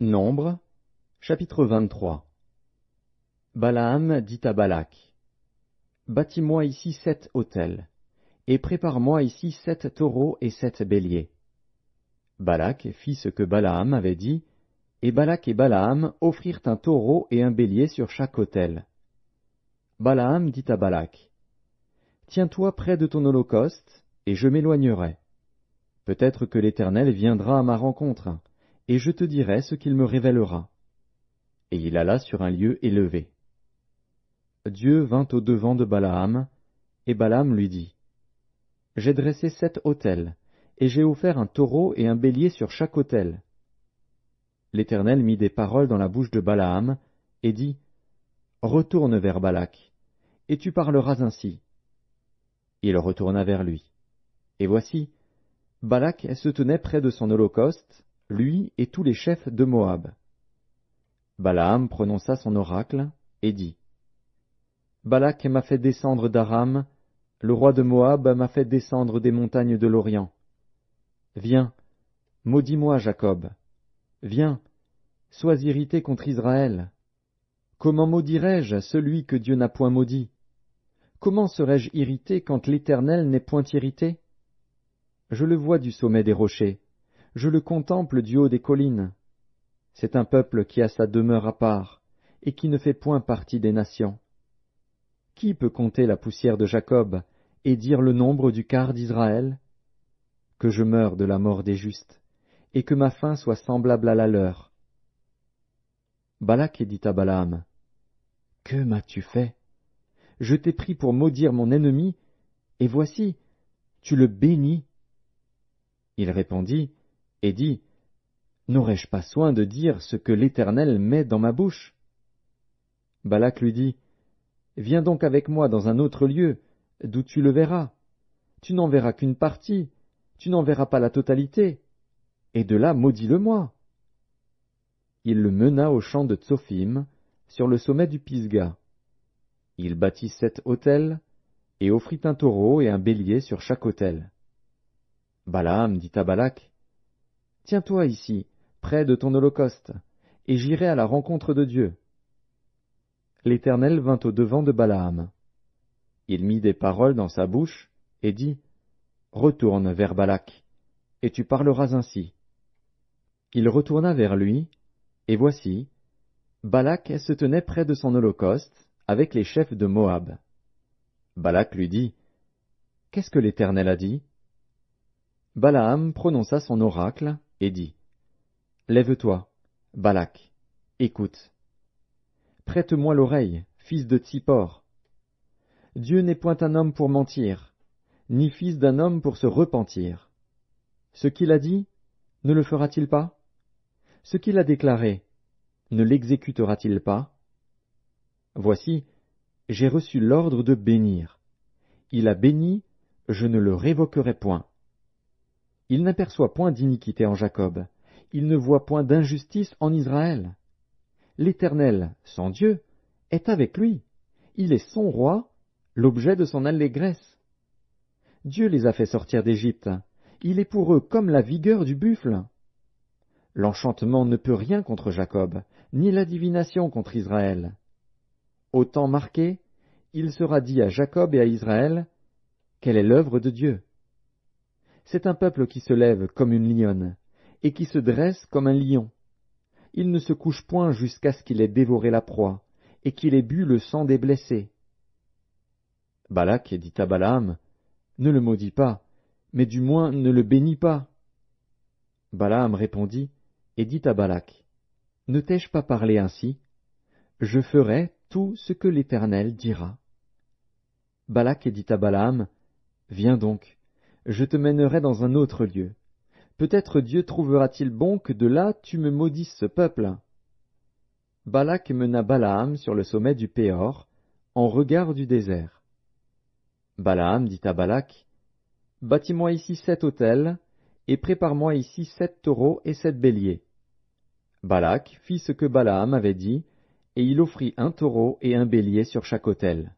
Nombre, chapitre 23. Balaam dit à Balak, bâtis-moi ici 7 autels, et prépare-moi ici 7 taureaux et 7 béliers. Balak fit ce que Balaam avait dit, et Balak et Balaam offrirent un taureau et un bélier sur chaque autel. Balaam dit à Balak, tiens-toi près de ton holocauste, et je m'éloignerai. Peut-être que l'Éternel viendra à ma rencontre, et je te dirai ce qu'il me révélera. Et il alla sur un lieu élevé. Dieu vint au-devant de Balaam, et Balaam lui dit, j'ai dressé 7 autels, et j'ai offert un taureau et un bélier sur chaque autel. L'Éternel mit des paroles dans la bouche de Balaam, et dit, retourne vers Balak, et tu parleras ainsi. Il retourna vers lui. Et voici, Balak se tenait près de son holocauste, lui et tous les chefs de Moab. Balaam prononça son oracle, et dit, Balak m'a fait descendre d'Aram, le roi de Moab m'a fait descendre des montagnes de l'Orient. Viens, maudis-moi, Jacob. Viens, sois irrité contre Israël. Comment maudirais-je celui que Dieu n'a point maudit? Comment serais-je irrité quand l'Éternel n'est point irrité? Je le vois du sommet des rochers, je le contemple du haut des collines. C'est un peuple qui a sa demeure à part, et qui ne fait point partie des nations. Qui peut compter la poussière de Jacob, et dire le nombre du quart d'Israël? Que je meure de la mort des justes, et que ma fin soit semblable à la leur. Balak dit à Balaam, que m'as-tu fait? Je t'ai pris pour maudire mon ennemi, et voici, tu le bénis. Il répondit, et dit, n'aurais-je pas soin de dire ce que l'Éternel met dans ma bouche? Balak lui dit, viens donc avec moi dans un autre lieu, d'où tu le verras. Tu n'en verras qu'une partie, tu n'en verras pas la totalité, et de là maudis-le-moi. Il le mena au champ de Tsophim, sur le sommet du Pisga. Il bâtit 7 autels, et offrit un taureau et un bélier sur chaque autel. Balaam dit à Balak, tiens-toi ici, près de ton holocauste, et j'irai à la rencontre de Dieu. L'Éternel vint au-devant de Balaam. Il mit des paroles dans sa bouche, et dit, retourne vers Balak, et tu parleras ainsi. Il retourna vers lui, et voici, Balak se tenait près de son holocauste, avec les chefs de Moab. Balak lui dit, qu'est-ce que l'Éternel a dit? Balaam prononça son oracle, et dit, lève-toi, Balak, écoute. Prête-moi l'oreille, fils de Tsippor. Dieu n'est point un homme pour mentir, ni fils d'un homme pour se repentir. Ce qu'il a dit, ne le fera-t-il pas? Ce qu'il a déclaré, ne l'exécutera-t-il pas? Voici, j'ai reçu l'ordre de bénir. Il a béni, je ne le révoquerai point. Il n'aperçoit point d'iniquité en Jacob, il ne voit point d'injustice en Israël. L'Éternel, son Dieu, est avec lui. Il est son roi, l'objet de son allégresse. Dieu les a fait sortir d'Égypte. Il est pour eux comme la vigueur du buffle. L'enchantement ne peut rien contre Jacob, ni la divination contre Israël. Au temps marqué, il sera dit à Jacob et à Israël, quelle est l'œuvre de Dieu? C'est un peuple qui se lève comme une lionne, et qui se dresse comme un lion. Il ne se couche point jusqu'à ce qu'il ait dévoré la proie, et qu'il ait bu le sang des blessés. Balak dit à Balaam, ne le maudis pas, mais du moins ne le bénis pas. Balaam répondit, et dit à Balak, ne t'ai-je pas parlé ainsi? Je ferai tout ce que l'Éternel dira. Balak dit à Balaam, viens donc, je te mènerai dans un autre lieu. Peut-être Dieu trouvera-t-il bon que de là tu me maudisses ce peuple. Balak mena Balaam sur le sommet du Péor, en regard du désert. Balaam dit à Balak, bâtis-moi ici 7 autels, et prépare-moi ici 7 taureaux et 7 béliers. Balak fit ce que Balaam avait dit, et il offrit un taureau et un bélier sur chaque autel.